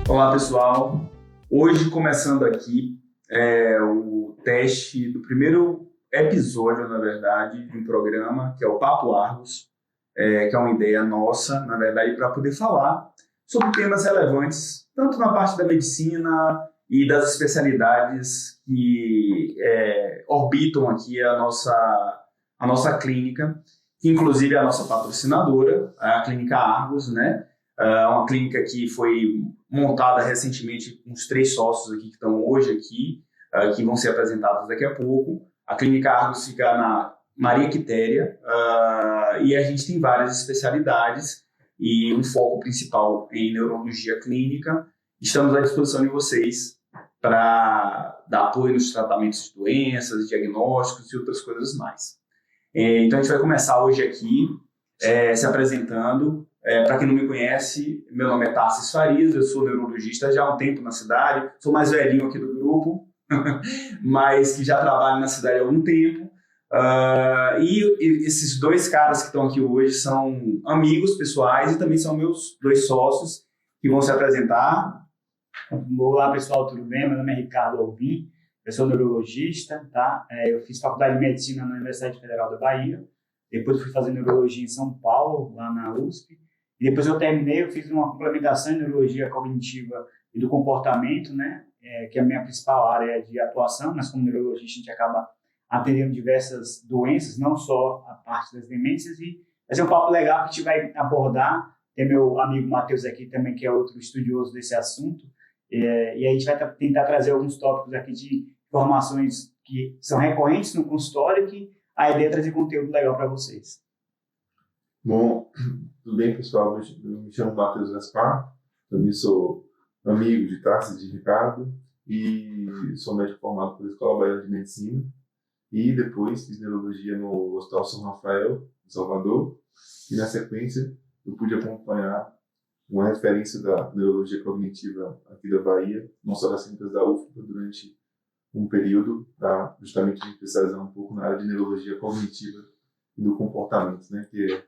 Olá, pessoal. Hoje, começando aqui, o teste do primeiro episódio, na verdade, de um programa, que é o Papo Argos, que é uma ideia nossa, na verdade, para poder falar sobre temas relevantes, tanto na parte da medicina e das especialidades que orbitam aqui a nossa clínica, que inclusive é a nossa patrocinadora, a Clínica Argos, né? Uma clínica que foi montada recentemente com os 3 sócios aqui que estão hoje aqui, que vão ser apresentados daqui a pouco. A Clínica Argos fica na Maria Quitéria, e a gente tem várias especialidades e um foco principal em neurologia clínica. Estamos à disposição de vocês para dar apoio nos tratamentos de doenças, diagnósticos e outras coisas mais. Então a gente vai começar hoje aqui se apresentando. Para quem não me conhece, meu nome é Tarsis Farias, eu sou neurologista já há um tempo na cidade, sou mais velhinho aqui do grupo, mas que já trabalho na cidade há algum tempo. E esses 2 caras que estão aqui hoje são amigos pessoais e também são meus 2 sócios que vão se apresentar. Olá, pessoal, tudo bem? Meu nome é Ricardo Albim, eu sou neurologista, tá? Eu fiz faculdade de medicina na Universidade Federal da Bahia, depois fui fazer neurologia em São Paulo, lá na USP. E depois eu terminei, eu fiz uma complementação em neurologia cognitiva e do comportamento, né? Que é a minha principal área de atuação, mas como neurologista a gente acaba atendendo diversas doenças, não só a parte das demências. E vai ser um papo legal que a gente vai abordar. Tem meu amigo Matheus aqui também, que é outro estudioso desse assunto. E aí a gente vai tentar trazer alguns tópicos aqui de informações que são recorrentes no consultório, que a ideia é trazer conteúdo legal para vocês. Bom, tudo bem, pessoal? Eu me chamo Matheus Gaspar, também sou amigo de Tarsis e de Ricardo e sou médico formado pela Escola Baiana de Medicina e depois fiz neurologia no Hospital São Rafael, em Salvador, e na sequência eu pude acompanhar uma referência da neurologia cognitiva aqui da Bahia, não só das clínicas da UFBA, durante um período, para justamente me especializar um pouco na área de neurologia cognitiva e do comportamento, né, que é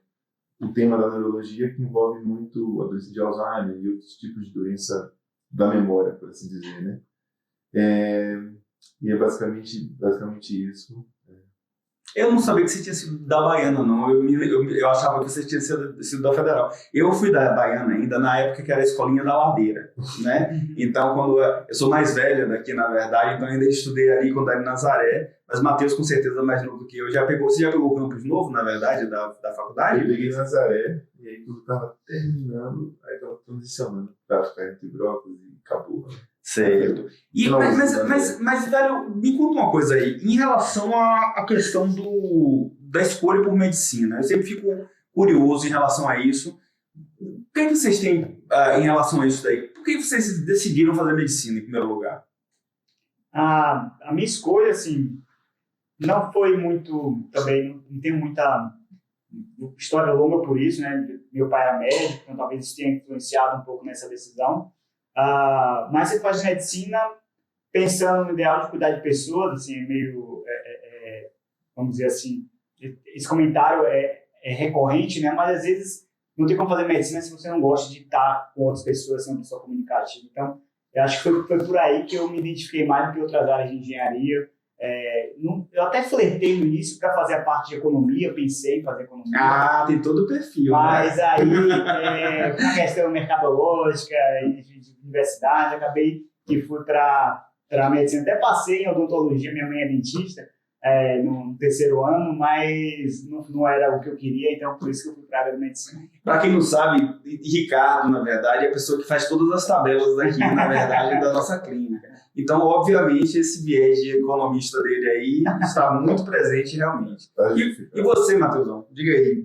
o tema da neurologia que envolve muito a doença de Alzheimer e outros tipos de doença da memória, por assim dizer, né? E é basicamente isso. Eu não sabia que você tinha sido da Baiana, não. Eu achava que você tinha sido da Federal. Eu fui da Baiana ainda na época que era a escolinha da Ladeira, né? Então, quando eu sou mais velha daqui, na verdade, então ainda estudei ali quando era em Nazaré, mas Matheus, com certeza, mais novo do que eu, você já pegou o campus novo, na verdade, da faculdade? Eu peguei Nazaré, e aí quando estava terminando, aí estava transicionando para ficar entre Brócolis e Cabula. Certo. Mas, velho, me conta uma coisa aí. Em relação à questão da escolha por medicina, eu sempre fico curioso em relação a isso. O que é que vocês têm em relação a isso daí? Por que vocês decidiram fazer medicina em primeiro lugar? A minha escolha, assim, não foi muito, também não tenho muita história longa por isso, né? Meu pai era médico, então talvez isso tenha influenciado um pouco nessa decisão. Mas você faz medicina pensando no ideal de cuidar de pessoas, assim, é meio, vamos dizer assim, esse comentário é recorrente, né? Mas às vezes não tem como fazer medicina se você não gosta de estar com outras pessoas, ser uma pessoa comunicativa. Então, eu acho que foi por aí que eu me identifiquei mais do que outras áreas de engenharia. Eu até flertei no início para fazer a parte de economia, pensei em fazer economia. Tem todo o perfil, mas né? Aí, com a questão mercadológica e de universidade, acabei que fui para medicina. Até passei em odontologia, minha mãe é dentista, no 3º ano, mas não era o que eu queria, então por isso que eu fui para a área de medicina. Para quem não sabe, Ricardo, na verdade, é a pessoa que faz todas as tabelas daqui, na verdade, da nossa clínica. Então, obviamente, esse viés de economista dele aí está muito presente realmente. E você, Matheusão? Diga aí.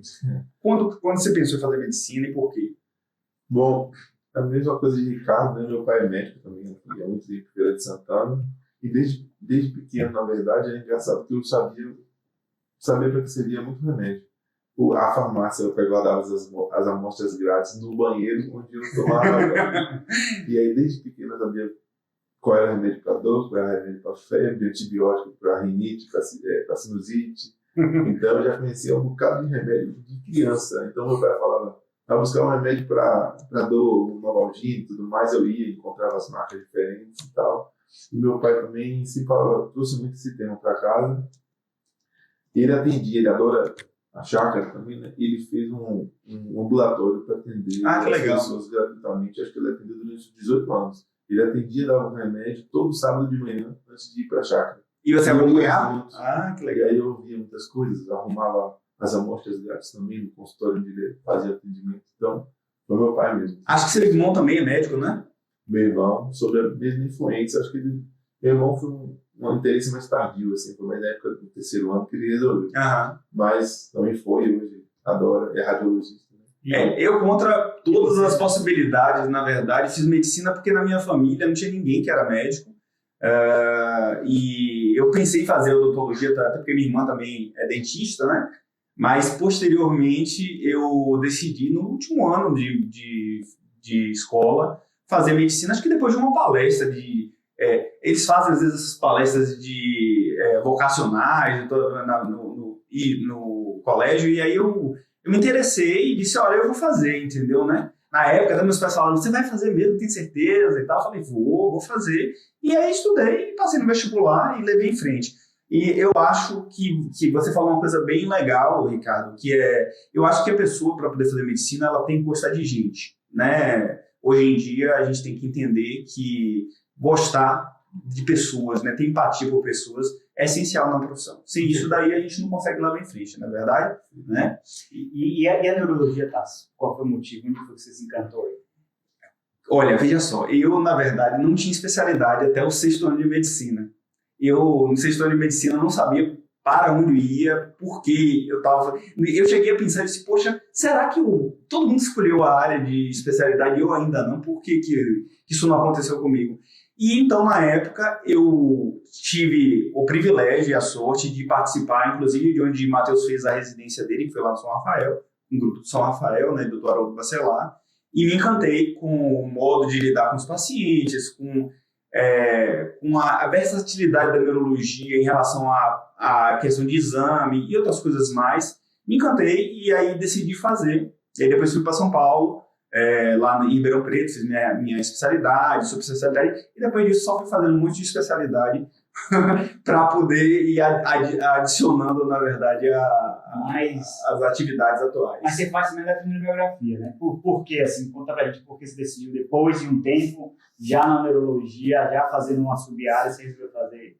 Quando você pensou em fazer medicina e por quê? Bom, a mesma coisa de Ricardo, né? Meu pai é médico também, é muito de Feira de Santana. E desde pequeno, na verdade, é engraçado que eu sabia para que seria muito remédio. A farmácia, eu guardava as amostras grátis no banheiro onde eu tomava banho. E aí, desde pequeno, eu sabia qual era o remédio para dor, qual era o remédio para febre, antibiótico para rinite, para sinusite, Então eu já conhecia um bocado de remédio de criança. Então meu pai falava, vai buscar um remédio para dor, um Novalgina e tudo mais, eu ia, encontrava as marcas diferentes e tal. E meu pai também se falava, trouxe muito esse tema para casa. Ele atendia, ele adora a chácara também, né? Ele fez um ambulatório para atender Que as legal. pessoas gratuitamente. Acho que ele atendeu durante os 18 anos. Ele atendia, dava um remédio todo sábado de manhã antes de ir para a chácara. E você Eu ia acompanhava? junto. Que E legal. aí eu via muitas coisas, arrumava as amostras grátis também no consultório onde ele fazia atendimento. Então, foi meu pai mesmo. Acho que seu irmão também é médico, né? Meu irmão, sobre a mesma influência, acho que meu irmão foi um interesse mais tardio, assim, foi mais na época do terceiro ano que ele resolveu. Mas também foi, hoje adora, é radiologista. Né? Eu contra todas as possibilidades, na verdade, fiz medicina porque na minha família não tinha ninguém que era médico. E eu pensei em fazer odontologia, até porque minha irmã também é dentista, né? Mas posteriormente eu decidi, no último ano de escola, fazer medicina. Acho que depois de uma palestra eles fazem às vezes essas palestras de vocacionais no colégio, e aí eu me interessei e disse, olha, eu vou fazer, entendeu, né? Na época, até meus pais falaram, você vai fazer mesmo, tem certeza e tal? Eu falei, vou fazer. E aí estudei, passei no vestibular e levei em frente. E eu acho que você falou uma coisa bem legal, Ricardo, que eu acho que a pessoa, para poder fazer medicina, ela tem que gostar de gente, né? Hoje em dia, a gente tem que entender que gostar de pessoas, né, ter empatia por pessoas é essencial na profissão. Sem isso daí a gente não consegue levar em frente, não é verdade? Né? E a neurologia, Tassi? Qual foi o motivo? Onde foi que você se encantou aí? Olha, veja só, eu, na verdade, não tinha especialidade até o 6º ano de medicina. Eu, no 6º ano de medicina, não sabia para onde eu ia, porque eu cheguei a pensar, disse, poxa, será que todo mundo escolheu a área de especialidade e eu ainda não? Por que isso não aconteceu comigo? E então, na época, eu tive o privilégio e a sorte de participar, inclusive, de onde Matheus fez a residência dele, que foi lá no São Rafael, um grupo de São Rafael, né, do Haroldo Bacelar, e me encantei com o modo de lidar com os pacientes, com a versatilidade da neurologia em relação à questão de exame e outras coisas mais. Me encantei e aí decidi fazer. E aí depois fui para São Paulo, lá em Ribeirão Preto, fiz minha especialidade, subespecialidade, e depois disso só fui fazendo um monte de especialidade para poder ir adicionando, na verdade, as atividades atuais. Mas você faz também eletromiografia, né? Por quê? Assim, conta pra gente por que você decidiu, depois de um tempo, já na neurologia, já fazendo uma sub-área, você resolveu fazer?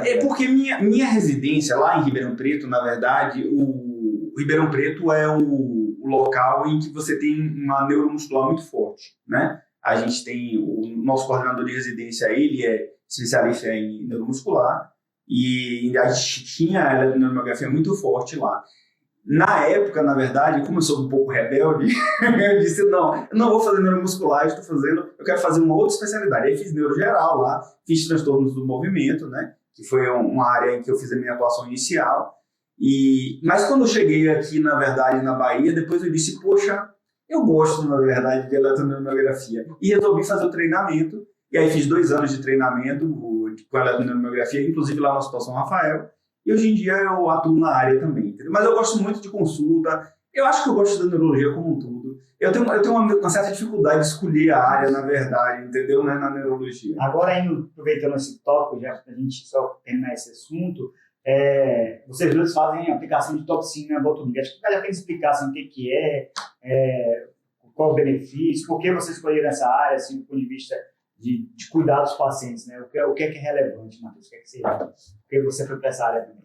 É porque minha residência lá em Ribeirão Preto, na verdade, o Ribeirão Preto é o local em que você tem uma neuromuscular muito forte, né? A gente tem o nosso coordenador de residência, ele é especialista em neuromuscular e a gente tinha a eletromiografia muito forte lá. Na época, na verdade, como eu sou um pouco rebelde, eu disse, não, eu não vou fazer neuromuscular, eu quero fazer uma outra especialidade. Aí fiz neurogeral lá, fiz transtornos do movimento, né? Que foi uma área em que eu fiz a minha atuação inicial. Mas quando eu cheguei aqui, na verdade, na Bahia, depois eu disse, poxa, eu gosto, na verdade, de eletromiografia. E resolvi fazer o treinamento. E aí fiz 2 anos de treinamento com eletromiografia, inclusive lá no Hospital São Rafael. E hoje em dia eu atuo na área também, entendeu? Mas eu gosto muito de consulta. Eu acho que eu gosto da neurologia como um todo. Eu tenho uma certa dificuldade de escolher a área, na verdade, entendeu? Né? Na neurologia. Agora, aproveitando esse tópico, já para a gente só terminar esse assunto, vocês dois fazem aplicação de toxina botulinum. Acho que vale a pena explicar assim, o que é, qual o benefício, por que vocês escolheram essa área, assim, do ponto de vista de cuidar dos pacientes, né? O que é relevante, Matheus? Por que você foi para essa área também?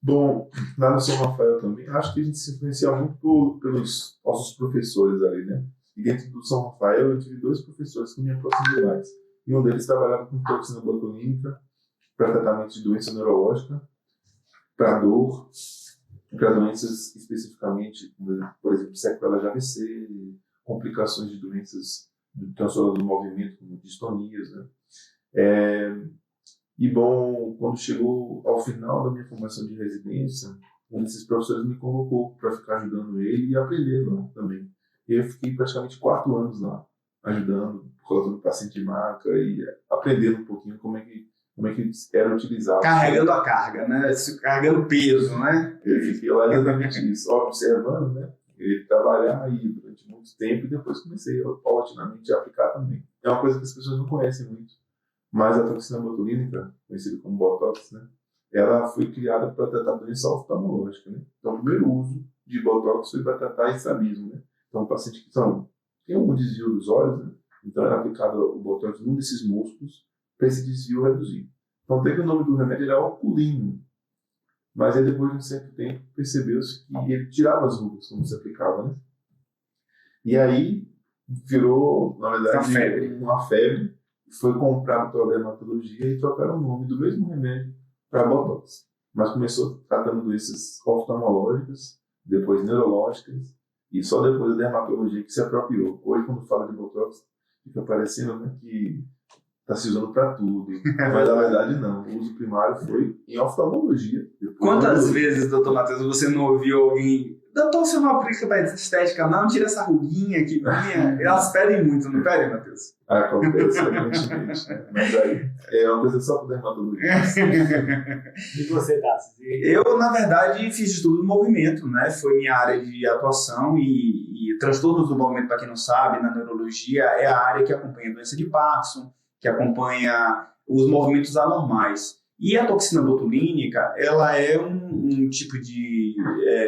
Bom, lá no São Rafael também, acho que a gente se influencia muito pelos nossos professores ali, né? E dentro do São Rafael eu tive 2 professores que me aproximam mais. E um deles trabalhava com toxina botulínica para tratamento de doença neurológica, para dor, para doenças especificamente, por exemplo, sequela de AVC, complicações de doenças do transtorno do movimento, como distonias, né? E bom, quando chegou ao final da minha formação de residência, um desses professores me convocou para ficar ajudando ele e aprender lá também. E eu fiquei praticamente 4 anos lá, ajudando, colocando paciente em maca e aprendendo um pouquinho como é que como é que era utilizado. Carregando a carga, né? Carregando peso, né? Eu fiquei lá exatamente isso, observando, né? Ele trabalhar aí durante muito tempo e depois comecei paulatinamente a aplicar também. É uma coisa que as pessoas não conhecem muito, mas a toxina botulínica, conhecida como Botox, né? Ela foi criada para tratar doença oftalmológica, né? Então, o primeiro uso de Botox foi para tratar estrabismo, né? Então, o paciente que tem um desvio dos olhos, né? Então, era aplicado o Botox num desses músculos para esse desvio reduzir. Então, até que o nome do remédio era Oculino, mas aí depois de um certo tempo percebeu-se que ele tirava as rugas quando se aplicava, né? E aí virou, na verdade, uma febre, foi comprado pela dermatologia e trocaram o nome do mesmo remédio para Botox. Mas começou tratando doenças oftalmológicas, depois neurológicas, e só depois a dermatologia que se apropriou. Hoje, quando fala de Botox, fica parecendo, né, que está se usando para tudo, mas na verdade não. O uso primário foi em oftalmologia. Quantas vezes, doutor Matheus, você não ouviu alguém... Doutor, você não aplica para estética, não? Tira essa ruguinha aqui minha. Elas pedem muito, não pedem, Matheus? Acontece frequentemente, né? Mas aí é uma coisa só para dermatologista. E você, Tassi? Eu, na verdade, fiz estudo do movimento, né? Foi minha área de atuação e transtornos do movimento, para quem não sabe, na neurologia, é a área que acompanha a doença de Parkinson, que acompanha os movimentos anormais. E a toxina botulínica, ela é um tipo de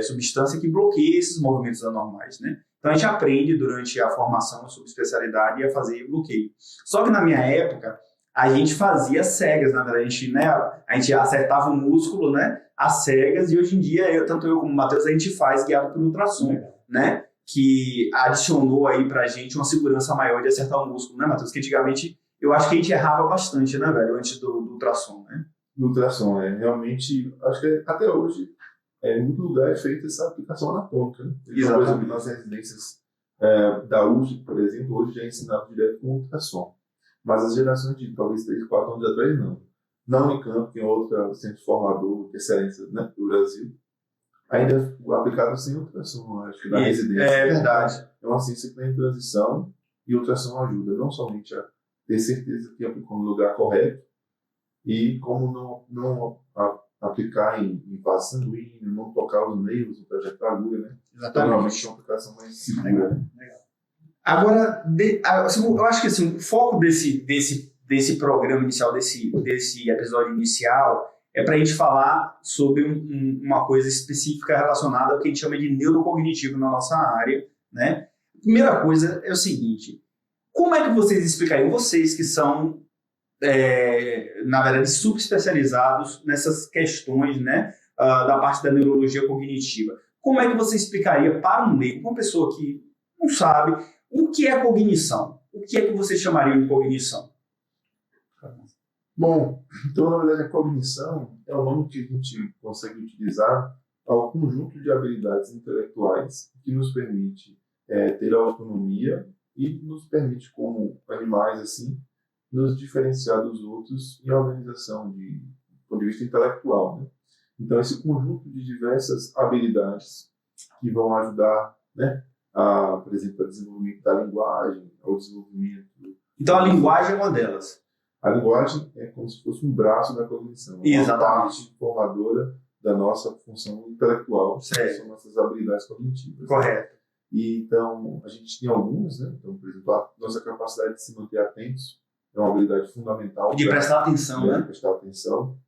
substância que bloqueia esses movimentos anormais, né? Então a gente aprende durante a formação sobre especialidade a fazer bloqueio. Só que na minha época, a gente fazia cegas, na verdade, a gente acertava o músculo, né, às cegas, e hoje em dia, tanto eu como o Matheus, a gente faz guiado por ultrassom, né? Que adicionou aí pra gente uma segurança maior de acertar o músculo, né, Matheus? Que antigamente eu acho que a gente errava bastante, né, velho, antes do ultrassom, né? No ultrassom, realmente, acho que até hoje, em muito lugar é feita essa aplicação anatômica, né? Então, por exemplo, nas residências da USP, por exemplo, hoje já é ensinado direto com ultrassom. Mas as gerações de talvez 3, 4 anos atrás, não. Na Unicamp, que é outro centro formador de excelência, né, do Brasil, ainda aplicado sem ultrassom, acho que na residência. É verdade. É uma ciência que está em transição e o ultrassom ajuda não somente a ter certeza que aplicou no lugar correto, e como não aplicar em vaso sanguíneo, não tocar os nervos no trajeto da agulha, né? Exatamente. É uma aplicação mais segura, né? Agora, eu acho que assim, o foco desse programa inicial, desse episódio inicial, é para a gente falar sobre uma coisa específica relacionada ao que a gente chama de neurocognitivo na nossa área, né? Primeira coisa é o seguinte: como é que vocês explicariam, vocês que são, na verdade, subespecializados nessas questões, né, da parte da neurologia cognitiva, como é que você explicaria para um leigo, uma pessoa que não sabe, o que é cognição? O que é que você chamaria de cognição? Bom, então, na verdade, a cognição é o nome que a gente consegue utilizar ao conjunto de habilidades intelectuais que nos permite ter autonomia e nos permite, como animais, assim, nos diferenciar dos outros em organização do ponto de vista intelectual, né? Então, esse conjunto de diversas habilidades que vão ajudar, né, por exemplo, ao desenvolvimento da linguagem, ao desenvolvimento... Então, a linguagem é uma delas. A linguagem é como se fosse um braço da cognição. Exatamente. Uma parte formadora da nossa função intelectual, que são nossas habilidades cognitivas. Correto. Né? E, então, a gente tem algumas, né? Então, por exemplo, a nossa capacidade de se manter atentos é uma habilidade fundamental. De prestar atenção, né? De prestar atenção.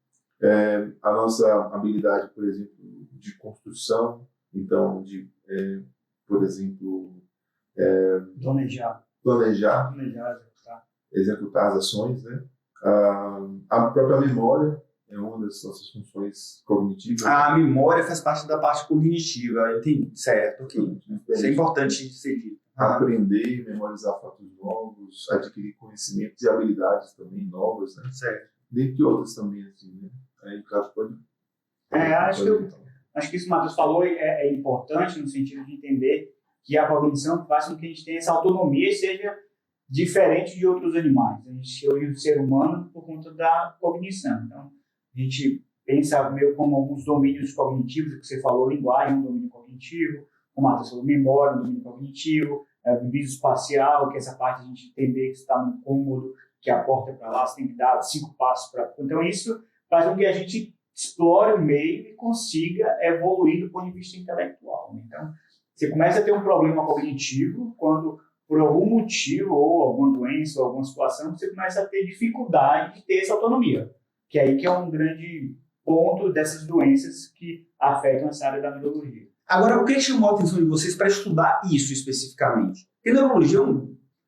A nossa habilidade, por exemplo, de construção, então, por exemplo... Planejar, executar as ações, né? A própria memória é uma das nossas funções cognitivas. A memória faz parte da parte cognitiva, entendi, certo, ok. Isso é importante ser dito. Aprender, memorizar fatos novos, adquirir conhecimentos e habilidades também novas, né? Certo. Dentre outras também, assim, né? Aí o caso pode... Acho que isso que o Matheus falou é importante no sentido de entender que a cognição faz com que a gente tenha essa autonomia e seja diferente de outros animais. A gente hoje o ser humano por conta da cognição. Então, a gente pensa meio como alguns domínios cognitivos, que você falou, linguagem, um domínio cognitivo, como a falou, memória, um domínio cognitivo, visão espacial, que é essa parte de a gente entender que está no cômodo que a porta é para lá, você tem que dar 5 passos para... Então, isso faz com que a gente explore o meio e consiga evoluir do ponto de vista intelectual. Então, você começa a ter um problema cognitivo quando, por algum motivo, ou alguma doença, ou alguma situação, você começa a ter dificuldade de ter essa autonomia, que é aí que é um grande ponto dessas doenças que afetam essa área da neurologia. Agora, o que chamou a atenção de vocês para estudar isso especificamente? Porque neurologia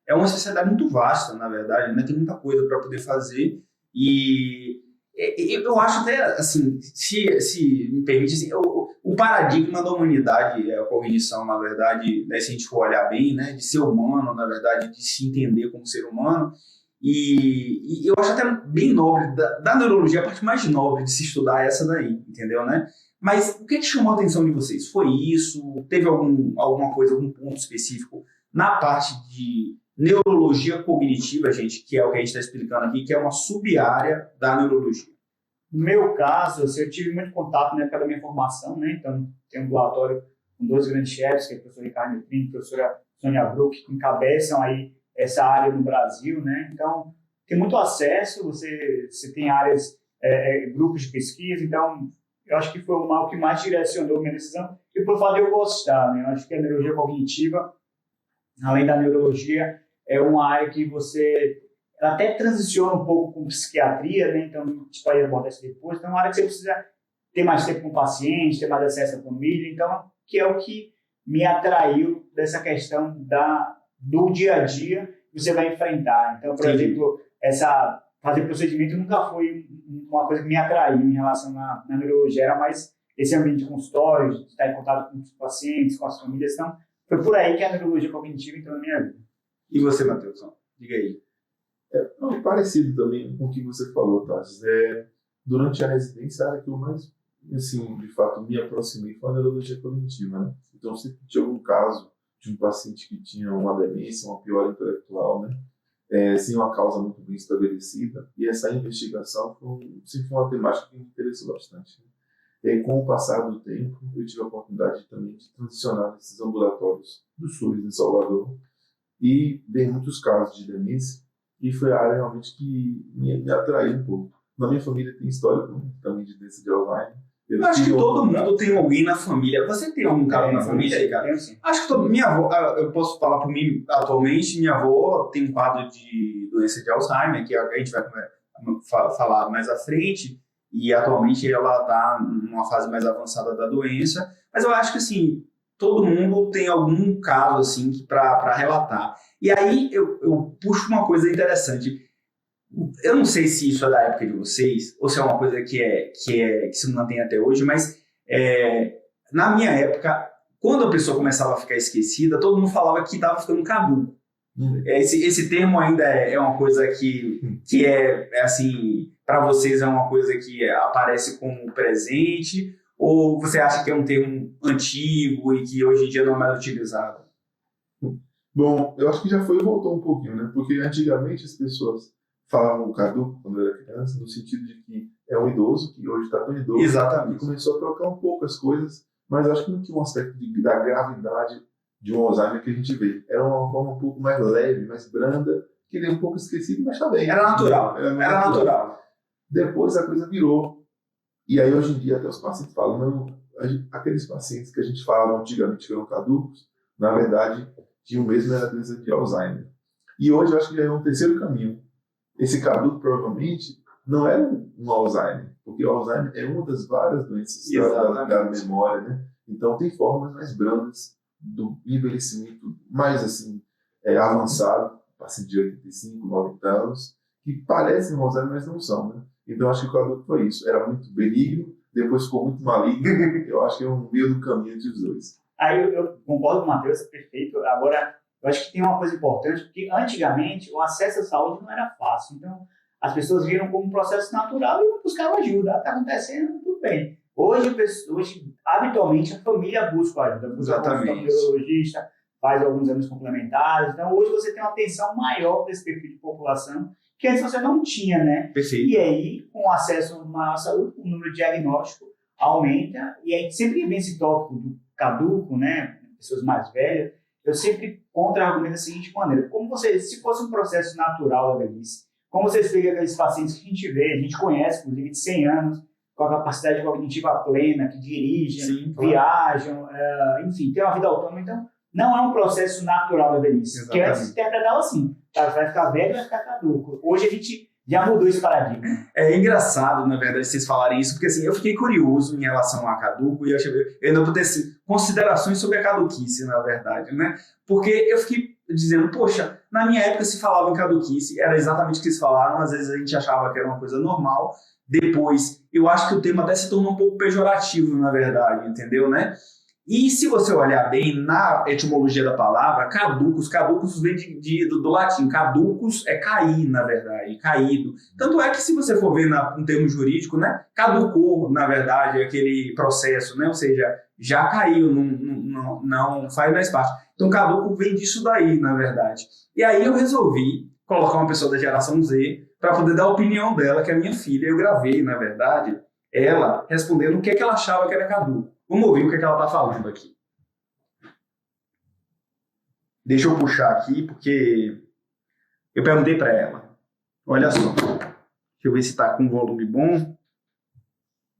é uma sociedade muito vasta, na verdade, né? Tem muita coisa para poder fazer e eu acho até, assim, se me permite, assim, o paradigma da humanidade é a cognição, na verdade, né, se a gente for olhar bem, né, de ser humano, na verdade, de se entender como ser humano. E eu acho até bem nobre, da neurologia, a parte mais nobre de se estudar é essa daí, entendeu, né? Mas o que chamou a atenção de vocês? Foi isso? Teve alguma coisa, algum ponto específico na parte de neurologia cognitiva, gente, que é o que a gente está explicando aqui, que é uma sub-área da neurologia? No meu caso, assim, eu tive muito contato na época da minha formação, né? Então, tem um ambulatório com 2 grandes chefes, que é o professor Ricardo Neutrini e a professora Sônia Bruck, que encabeçam aí essa área no Brasil, né? Então, tem muito acesso, você tem áreas, grupos de pesquisa, então, eu acho que foi o que mais direcionou a minha decisão, e por fato de eu gostar, né? Eu acho que a neurologia cognitiva, além da neurologia, é uma área que ela até transiciona um pouco com psiquiatria, né? Então, a gente vai abordar isso depois. Então, é uma área que você precisa ter mais tempo com o paciente, ter mais acesso à família. Então, que é o que me atraiu dessa questão do dia a dia que você vai enfrentar. Então, por exemplo, fazer procedimento nunca foi uma coisa que me atraiu em relação à neurologia. Era mais esse ambiente de consultório, de estar em contato com os pacientes, com as famílias. Então, foi por aí que a neurologia cognitiva entrou na minha vida. E você, Matheus? Diga aí. Parecido também com o que você falou, Tassi. Durante a residência, a área que eu mais, assim, de fato, me aproximei foi a neurologia cognitiva, né? Então, sempre tinha algum caso de um paciente que tinha uma demência, uma piora intelectual, né? Sem uma causa muito bem estabelecida, e essa investigação sempre foi uma temática que me interessou bastante, né? E aí, com o passar do tempo, eu tive a oportunidade também de transicionar nesses ambulatórios do SUS em Salvador e ver muitos casos de demência, e foi a área realmente que me atraiu um pouco. Na minha família tem história também de doença de Alzheimer. Eu acho que todo mundo tem alguém na família. Você tem algum caso na família aí, cara? Acho que minha avó, eu posso falar por mim atualmente, minha avó tem um quadro de doença de Alzheimer, que a gente vai falar mais à frente, e atualmente ela está numa fase mais avançada da doença, mas eu acho que assim, todo mundo tem algum caso assim para relatar. E aí eu puxo uma coisa interessante. Eu não sei se isso é da época de vocês, ou se é uma coisa que se mantém até hoje, mas na minha época, quando a pessoa começava a ficar esquecida, todo mundo falava que estava ficando caduco. Esse termo ainda é uma coisa que é assim, para vocês é uma coisa que aparece como presente, ou você acha que é um termo antigo e que hoje em dia não é mais utilizado? Bom, eu acho que já foi e voltou um pouquinho, né? Porque antigamente as pessoas falavam caduco quando eu era criança, no sentido de que é um idoso, que hoje está tão idoso, exatamente, e começou a trocar um pouco as coisas, mas acho que não tinha um aspecto da gravidade de um Alzheimer que a gente vê. Era uma forma um pouco mais leve, mais branda, que ele é um pouco esquecido, mas também. Era natural. Era natural. Depois a coisa virou. E aí hoje em dia até os pacientes falam, não, aqueles pacientes que a gente falava antigamente que eram caducos, na verdade, tinham mesmo a doença de Alzheimer. E hoje eu acho que já é um terceiro caminho. Esse caduco provavelmente não era um Alzheimer, porque o Alzheimer é uma das várias doenças da memória, né? Então tem formas mais brandas do envelhecimento mais assim avançado, paciente de 85, 90 anos, que parecem um Alzheimer, mas não são, né? Então acho que o caduco foi isso. Era muito benigno, depois ficou muito maligno. Eu acho que é um meio do caminho entre os dois. Aí eu concordo com o Matheus, perfeito. Agora, eu acho que tem uma coisa importante, porque antigamente o acesso à saúde não era fácil. Então, as pessoas viram como um processo natural e buscavam ajuda. Está acontecendo, tudo bem. Hoje, habitualmente, a família busca ajuda. Busca um neurologista, faz alguns exames complementares. Então, hoje você tem uma atenção maior para esse perfil de população, que antes você não tinha, né? Perfeito. E aí, com acesso maior à saúde, o número de diagnóstico aumenta. E aí, sempre vem esse tópico do caduco, né? Pessoas mais velhas. Eu sempre contra-argumento da seguinte maneira: como se fosse um processo natural da velhice, Como você explica aqueles pacientes que a gente vê, a gente conhece, inclusive de 100 anos, com a capacidade cognitiva plena, que dirigem, Sim, claro. viajam, enfim, tem uma vida autônoma. Então, não é um processo natural da velhice. Exatamente. Que antes se interpretava assim, tá? Vai ficar velho, vai ficar caduco. Hoje a gente já mudou esse paradigma. É engraçado, na verdade, vocês falarem isso, porque assim, eu fiquei curioso em relação a caduco e eu ainda vou ter assim, considerações sobre a caduquice, na verdade, né? Porque eu fiquei dizendo, poxa, na minha época se falava em caduquice, era exatamente o que eles falaram, às vezes a gente achava que era uma coisa normal, depois eu acho que o termo até se tornou um pouco pejorativo, na verdade, entendeu, né? E se você olhar bem na etimologia da palavra, caducus vem do latim, caducus é cair, na verdade, caído. Tanto é que se você for ver um termo jurídico, né, caducou, na verdade, aquele processo, né, ou seja, já caiu, não faz mais parte. Então caduco vem disso daí, na verdade. E aí eu resolvi colocar uma pessoa da geração Z para poder dar a opinião dela, que é a minha filha. Eu gravei, na verdade, ela respondendo o que ela achava que era caduco. Vamos ouvir o que ela está falando aqui. Deixa eu puxar aqui, porque eu perguntei para ela. Olha só. Deixa eu ver se está com volume bom.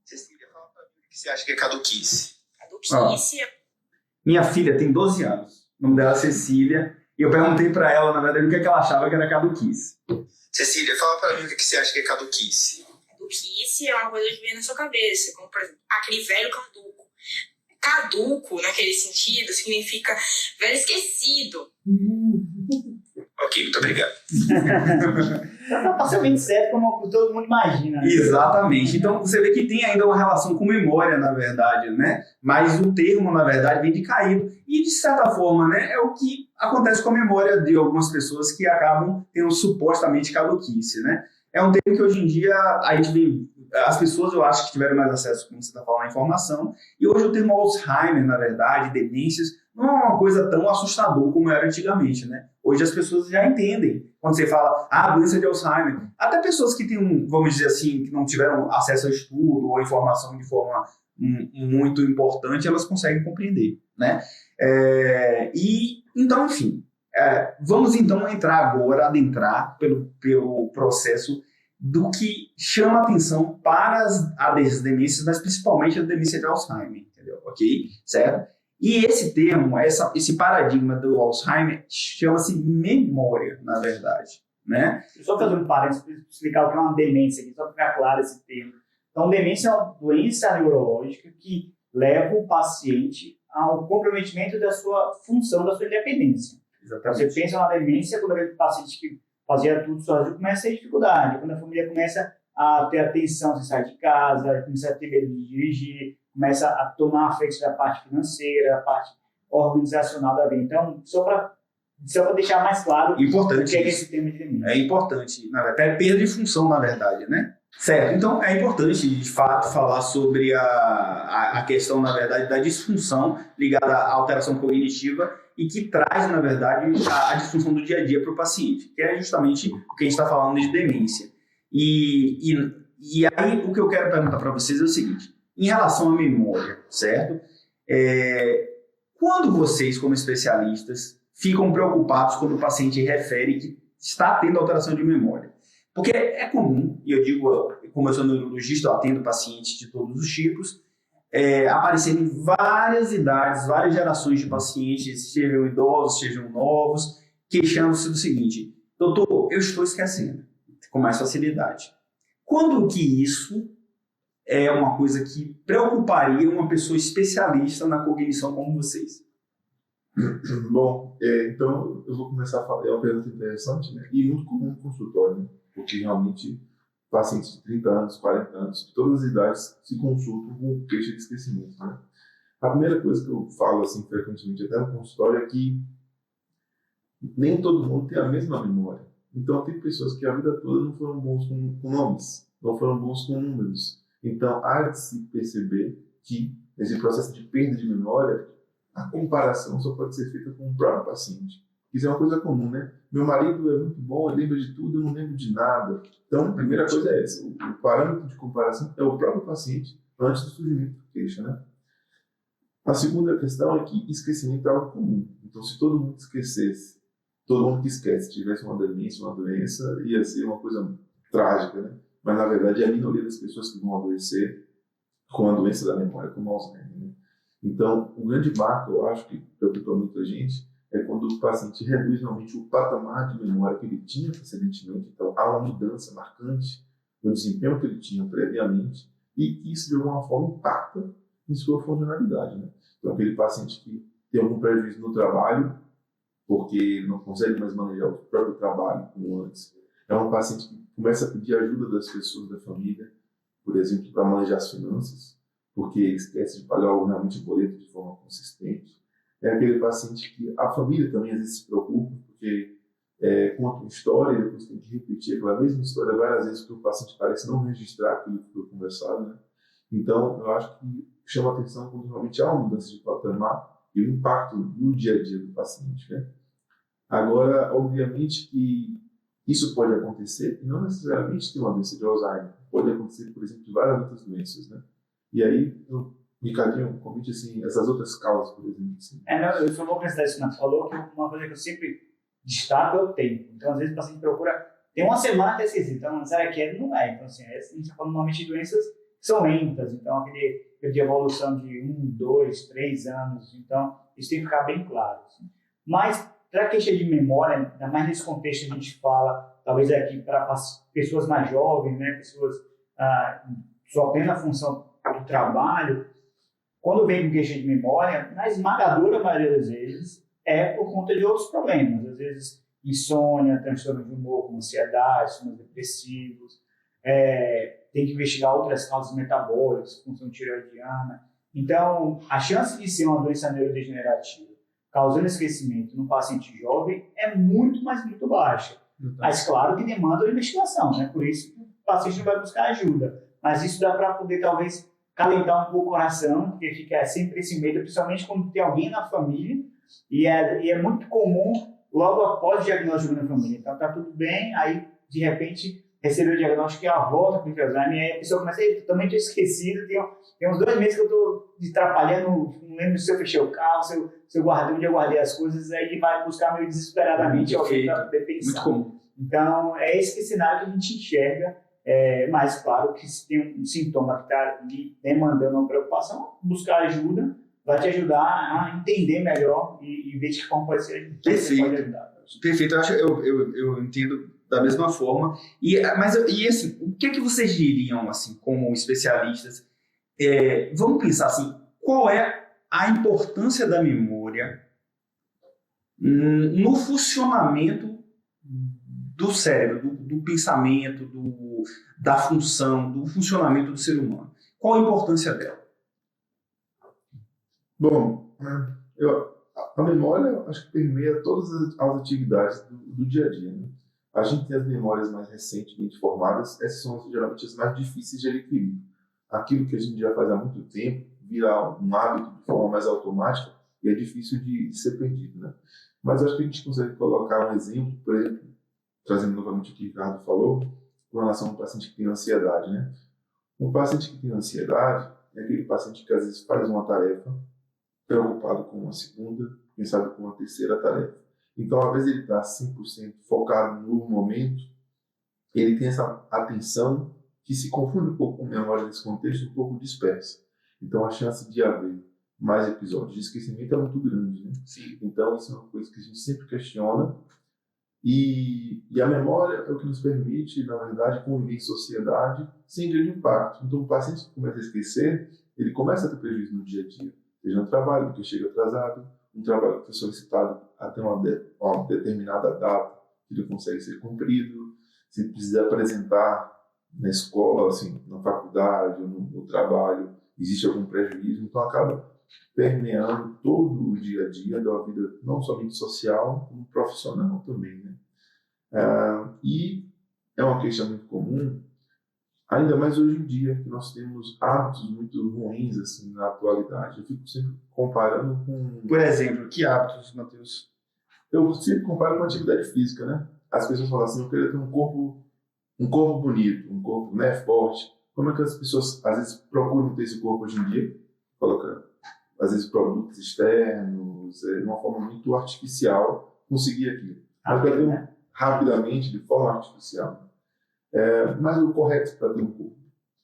Cecília, fala para mim o que você acha que é caduquice. Caduquice. Minha filha tem 12 anos. O nome dela é Cecília. E eu perguntei para ela, na verdade, o que ela achava que era caduquice. Cecília, fala para mim o que você acha que é caduquice. Caduquice é uma coisa que vem na sua cabeça, como, por exemplo, aquele velho caduco. Caduco, naquele sentido, significa velho esquecido. Ok, muito obrigado. Tá parcialmente certo, como todo mundo imagina. Né? Exatamente. Então, você vê que tem ainda uma relação com memória, na verdade, né? Mas o termo, na verdade, vem de caído. E, de certa forma, né, é o que acontece com a memória de algumas pessoas que acabam tendo supostamente caduquice, né? É um termo que hoje em dia a gente vê, as pessoas, eu acho que tiveram mais acesso, como você está falando, à informação. E hoje o termo Alzheimer, na verdade, demências, não é uma coisa tão assustadora como era antigamente, né? Hoje as pessoas já entendem. Quando você fala, doença de Alzheimer, até pessoas que têm, vamos dizer assim, que não tiveram acesso ao estudo ou à informação de forma muito importante, elas conseguem compreender, né? Então, enfim, vamos então adentrar pelo processo do que chama atenção para as demências, mas principalmente a demência de Alzheimer, entendeu? Ok? Certo? E esse termo, esse paradigma do Alzheimer, chama-se memória, na verdade, né? Só fazer um parênteses para explicar o que é uma demência aqui, só para ficar claro esse termo. Então, demência é uma doença neurológica que leva o paciente ao comprometimento da sua função, da sua independência. Exatamente. Você pensa na demência quando aquele paciente que fazia tudo sozinho começa a ter dificuldade, quando a família começa a ter atenção, você sai de casa, começa a ter medo de dirigir, começa a tomar afeto da parte financeira, a parte organizacional da vida. Então, só para deixar mais claro importante o que é esse termo de demência. É importante, até perda de função, na verdade, né? Certo, então é importante, de fato, falar sobre a questão, na verdade, da disfunção ligada à alteração cognitiva e que traz, na verdade, a disfunção do dia a dia para o paciente, que é justamente o que a gente está falando de demência. E aí, o que eu quero perguntar para vocês é o seguinte, em relação à memória, certo? Quando vocês, como especialistas, ficam preocupados quando o paciente refere que está tendo alteração de memória? Porque é comum, e eu digo, como eu sou neurologista, eu atendo pacientes de todos os tipos, aparecerem várias idades, várias gerações de pacientes, sejam idosos, sejam novos, queixando-se do seguinte: doutor, eu estou esquecendo com mais facilidade. Quando que isso é uma coisa que preocuparia uma pessoa especialista na cognição como vocês? Bom, então eu vou começar a falar, é uma pergunta interessante, né? E muito comum no consultório, né? Porque realmente pacientes de 30 anos, 40 anos, de todas as idades se consultam com queixa de esquecimento, né? A primeira coisa que eu falo assim frequentemente até no consultório é que nem todo mundo tem a mesma memória. Então tem pessoas que a vida toda não foram bons com nomes, não foram bons com números. Então há de se perceber que nesse processo de perda de memória a comparação só pode ser feita com o próprio paciente. Isso é uma coisa comum, né? Meu marido é muito bom, ele lembra de tudo, eu não lembro de nada. Então, a primeira coisa é essa. O parâmetro de comparação é o próprio paciente antes do surgimento da queixa, né? A segunda questão é que esquecimento é algo comum. Então, se todo mundo esquecesse todo mundo que esquece, se tivesse uma demência, uma doença, ia ser uma coisa trágica, né? Mas, na verdade, é a minoria das pessoas que vão adoecer com a doença da memória, com o Alzheimer, né? Então, o grande marco, eu acho, que preocupa muita gente, é quando o paciente reduz realmente o patamar de memória que ele tinha precedentemente. Então, há uma mudança marcante no desempenho que ele tinha previamente e que isso, de alguma forma, impacta em sua funcionalidade, né? Então, aquele paciente que tem algum prejuízo no trabalho, porque não consegue mais manejar o próprio trabalho como antes. É um paciente que começa a pedir ajuda das pessoas da família, por exemplo, para manejar as finanças, porque esquece de pagar realmente o boleto de forma consistente. É aquele paciente que a família também às vezes se preocupa, porque conta uma história e depois tem que repetir aquela mesma história várias vezes, porque o paciente parece não registrar aquilo que foi conversado, né? Então, eu acho que chama a atenção quando realmente há uma mudança de patamar e o impacto no dia a dia do paciente, né? Agora, obviamente que isso pode acontecer e não necessariamente ter uma doença de Alzheimer. Pode acontecer, por exemplo, de várias outras doenças, né? E aí, Ricardinho, convite assim, essas outras causas, por exemplo. Assim. Não, eu só vou acrescentar isso que você falou, que uma coisa que eu sempre destaco é o tempo. Então, às vezes, o paciente procura, tem uma semana até esqueci, então, será que é? Não é. Então, assim, a gente está falando normalmente de doenças que são lentas, então, aquele de evolução de 1, 2, 3 anos, então, isso tem que ficar bem claro. Assim. Mas, para a queixa de memória, ainda mais nesse contexto a gente fala, talvez aqui para pessoas mais jovens, né, pessoas só plena função do trabalho, quando vem com queixa de memória, na esmagadora maioria das vezes, é por conta de outros problemas. Às vezes, insônia, transtorno de humor, como ansiedade, sintomas depressivos, tem que investigar outras causas metabólicas, função tireoidiana. Então, a chance de ser uma doença neurodegenerativa causando esquecimento no paciente jovem é muito, mas muito baixa. Mas, claro, que demanda uma investigação, né? Por isso que o paciente não vai buscar ajuda. Mas isso dá para poder, talvez, calentar um pouco o coração, porque fica sempre esse medo, principalmente quando tem alguém na família, e é muito comum logo após o diagnóstico na família. Então, tá tudo bem, aí, de repente, recebeu o diagnóstico e a volta com o Alzheimer, e aí a pessoa começa a totalmente esquecida, tem uns 2 meses que eu estou atrapalhando, não lembro se eu fechei o carro, se eu guardei onde eu guardei as coisas, aí ele vai buscar meio desesperadamente alguém para poder pensar. Muito comum. Então, é esse cenário que a gente enxerga, mas claro que se tem um sintoma que está demandando uma preocupação, buscar ajuda vai te ajudar a entender melhor e ver de que forma pode ser Perfeito. Pode ajudar. Perfeito, eu entendo da mesma forma. E assim, o que é que vocês diriam, assim, como especialistas? Vamos pensar assim, qual é a importância da memória no funcionamento do cérebro, do pensamento, da função, do funcionamento do ser humano? Qual a importância dela? Bom, a memória acho que permeia todas as atividades do dia a dia, né? A gente tem as memórias mais recentemente formadas, essas são geralmente as mais difíceis de adquirir. Aquilo que a gente já faz há muito tempo vira um hábito de forma mais automática e é difícil de ser perdido, né? Mas acho que a gente consegue colocar um exemplo, por exemplo, trazendo novamente o que o Ricardo falou, com relação a um paciente que tem ansiedade, né? Um paciente que tem ansiedade é aquele paciente que às vezes faz uma tarefa preocupado com uma segunda, quem sabe com uma terceira tarefa. Então, às vezes ele está 100% focado no momento, ele tem essa atenção que se confunde um pouco com memória nesse contexto, um pouco dispersa. Então, a chance de haver mais episódios de esquecimento é muito grande, né? Sim. Então, isso é uma coisa que a gente sempre questiona. E a memória é o que nos permite, na verdade, conviver em sociedade sem grande impacto. Então, o paciente que começa a esquecer, ele começa a ter prejuízo no dia a dia. Seja no trabalho, porque chega atrasado, um trabalho que foi solicitado até uma determinada data, que ele consegue ser cumprido, se precisa apresentar na escola, assim, na faculdade, no trabalho, existe algum prejuízo, então acaba permeando todo o dia a dia da vida, não somente social, como profissional também, né? E é uma questão muito comum, ainda mais hoje em dia, que nós temos hábitos muito ruins assim, na atualidade. Eu fico sempre comparando com... Por exemplo, que hábitos, Matheus? Eu sempre comparo com a atividade física, né? As pessoas falam assim, eu queria ter um corpo bonito, um corpo, né, forte. Como é que as pessoas, às vezes, procuram ter esse corpo hoje em dia? Coloca, às vezes, produtos externos, de uma forma muito artificial, conseguir aquilo. Mas para ter rapidamente, de forma artificial. Mas o correto para ter um corpo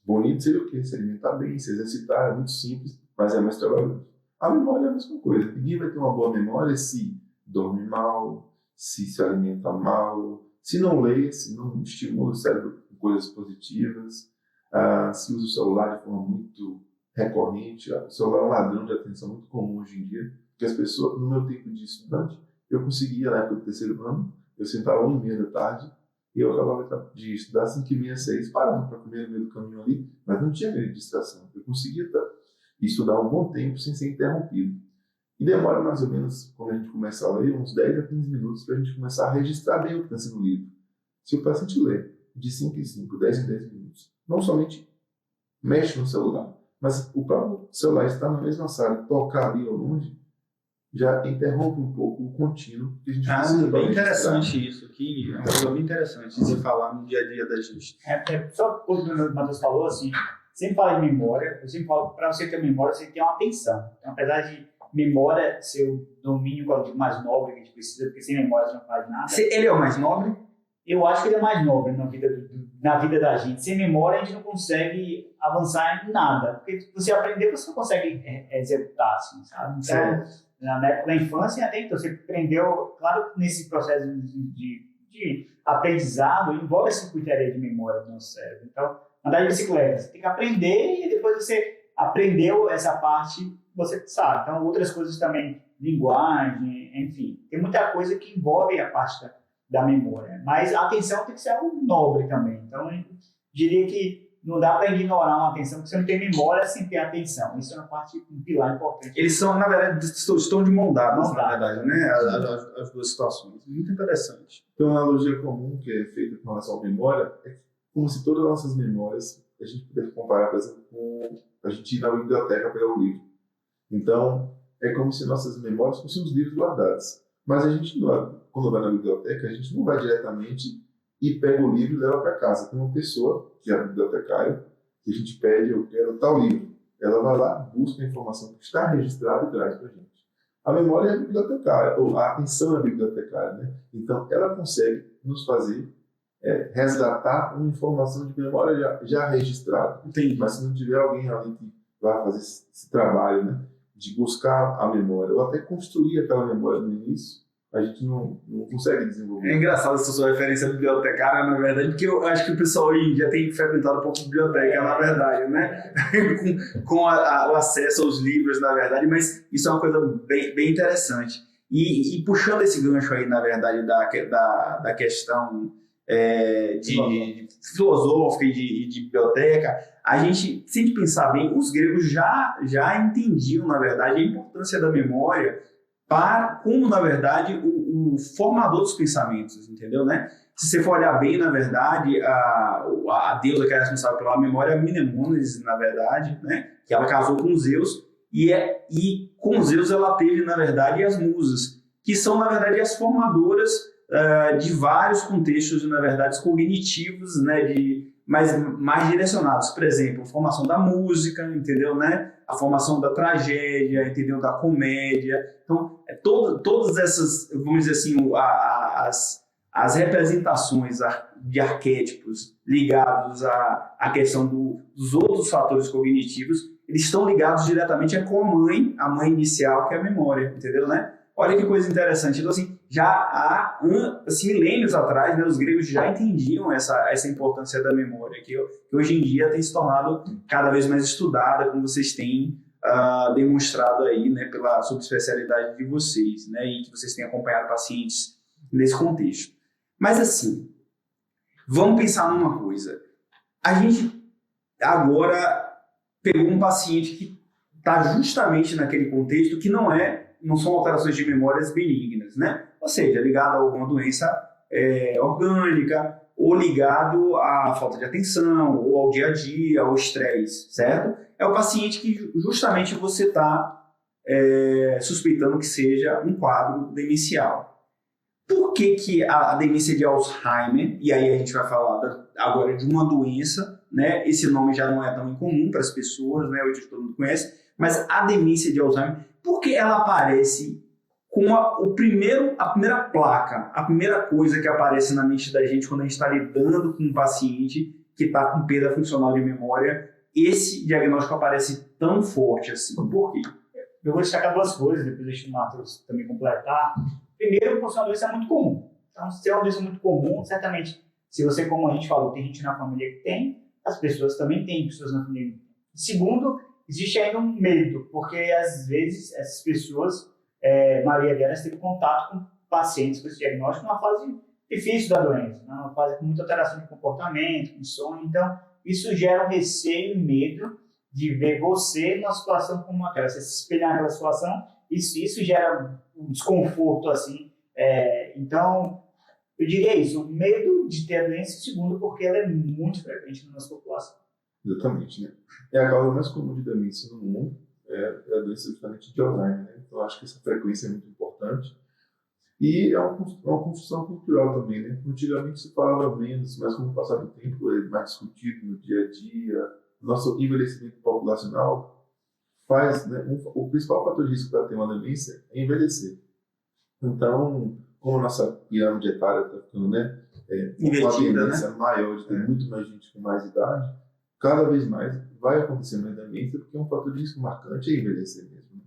bonito seria o quê? Se alimentar bem, se exercitar, é muito simples, mas é mais trabalhoso. A memória é a mesma coisa. Ninguém vai ter uma boa memória se dorme mal, se alimenta mal, se não lê, se não estimula o cérebro com coisas positivas, se usa o celular de forma muito recorrente. O celular é um ladrão de atenção muito comum hoje em dia, porque as pessoas, no meu tempo de estudante, eu conseguia, na época do terceiro ano, eu sentava 1h30 da tarde e eu acabava de estudar 5h30, 6h, parava para comer no meio do caminho ali, mas não tinha medo de distração. Eu conseguia estudar um bom tempo sem ser interrompido. E demora mais ou menos, quando a gente começa a ler, uns 10 a 15 minutos para a gente começar a registrar bem o que está sendo no livro. Se o paciente lê de 5 em 5, 10 em 10 minutos, não somente mexe no celular, mas o próprio celular está na mesma sala, tocar ali ao longe, já interrompe um pouco o contínuo que a gente precisa. Bem interessante isso aqui, é uma coisa bem interessante de você falar no dia a dia da gente. Só o que o Matheus falou, assim, sempre fala de memória, eu sempre falo, para você ter memória, você tem que ter uma atenção. Então, apesar de memória ser o domínio mais nobre que a gente precisa, porque sem memória você não faz nada. Ele é o mais nobre? Eu acho que ele é mais nobre na vida da gente. Sem memória a gente não consegue avançar em nada, porque se você aprender, você não consegue executar, assim, sabe? Então, na época da infância, até então, você aprendeu, claro que nesse processo de aprendizado, envolve essa circuitaria de memória do nosso cérebro. Então, andar de bicicleta, você tem que aprender e depois você aprendeu essa parte, você sabe. Então, outras coisas também, linguagem, enfim, tem muita coisa que envolve a parte da memória. Mas a atenção tem que ser algo nobre também. Então, eu diria que não dá para ignorar uma atenção, porque você não tem memória sem ter atenção. Isso é uma parte, um pilar importante. Eles são, na verdade, estão de mão dadas, na verdade, né? As duas situações. Muito interessante. Então, uma analogia comum que é feita com relação à memória é como se todas as nossas memórias, a gente pudesse comparar, por exemplo, com a gente ir na biblioteca pegar um livro. Então, é como se nossas memórias fossem os livros guardados. Mas a gente, quando vai na biblioteca, a gente não vai diretamente e pega o livro e leva para casa. Tem uma pessoa, que é a bibliotecária, que a gente pede, eu quero tal livro. Ela vai lá, busca a informação que está registrada e traz para a gente. A memória é a bibliotecária, ou a atenção é a bibliotecária, né? Então, ela consegue nos fazer resgatar uma informação de memória já registrada. Entendi. Mas se não tiver alguém ali que vai fazer esse trabalho, né, de buscar a memória, ou até construir aquela memória no início, a gente não consegue desenvolver. É engraçado essa sua referência à bibliotecária, na verdade, porque eu acho que o pessoal hoje em dia tem frequentado um pouco a biblioteca, na verdade, né? com o acesso aos livros, na verdade, mas isso é uma coisa bem interessante. E puxando esse gancho aí, na verdade, da questão de filosófica e de biblioteca, a gente, se a gente pensar bem, os gregos já entendiam, na verdade, a importância da memória como, na verdade, o formador dos pensamentos, entendeu, né? Se você for olhar bem, na verdade, a deusa que é responsável pela memória é a Mnemônides, na verdade, né? Que ela casou com Zeus, e com Zeus ela teve, na verdade, as musas, que são, na verdade, as formadoras de vários contextos, na verdade, cognitivos, né? Mais direcionados, por exemplo, a formação da música, entendeu, né? A formação da tragédia, entendeu, da comédia. Então, todas essas, vamos dizer assim, as representações de arquétipos ligados à questão dos outros fatores cognitivos, eles estão ligados diretamente com a mãe inicial, que é a memória, entendeu, né? Olha que coisa interessante. Então, assim, já há milênios atrás, né, os gregos já entendiam essa importância da memória, que hoje em dia tem se tornado cada vez mais estudada, como vocês têm demonstrado aí, né, pela subespecialidade de vocês, né, e que vocês têm acompanhado pacientes nesse contexto. Mas, assim, vamos pensar numa coisa. A gente agora pegou um paciente que está justamente naquele contexto que não são alterações de memórias benignas, né? Ou seja, ligado a alguma doença orgânica, ou ligado à falta de atenção, ou ao dia a dia, ao estresse, certo? É o paciente que justamente você está suspeitando que seja um quadro demencial. Por que a demência de Alzheimer, e aí a gente vai falar agora de uma doença, né? Esse nome já não é tão incomum para as pessoas, né? Hoje todo mundo conhece, mas a demência de Alzheimer, por que ela aparece com a primeira placa, a primeira coisa que aparece na mente da gente quando a gente está lidando com um paciente que está com perda funcional de memória, esse diagnóstico aparece tão forte assim. Por quê? Eu vou destacar duas coisas, depois deixo o Matheus também completar. Primeiro, porque uma doença é muito comum. Então, se é uma doença muito comum, certamente, se você, como a gente falou, tem gente na família que tem, as pessoas também têm pessoas na família. Segundo, existe ainda um medo, porque às vezes essas pessoas, maioria delas, teve contato com pacientes com esse diagnóstico numa fase difícil da doença, numa fase com muita alteração de comportamento, com sono. Então, isso gera um receio e medo de ver você numa situação como aquela, você se espelhar naquela situação, isso gera um desconforto, assim. Então, eu diria isso, o medo de ter a doença, segundo, porque ela é muito frequente na nossa população. Exatamente, né? É a causa mais comum de demência no mundo, é a doença justamente de Alzheimer, né? Então, acho que essa frequência é muito importante. E é uma construção cultural também, né? Antigamente se falava menos, mas com o passar do tempo é mais discutido no dia a dia. Nosso envelhecimento populacional faz, né? O principal fator de risco para ter uma demência é envelhecer. Então, como a nossa pirâmide etária está ficando, né? Uma tendência maior de ter muito mais gente com mais idade, cada vez mais vai acontecer mais demência, porque é um fator de risco marcante é envelhecer mesmo. Né?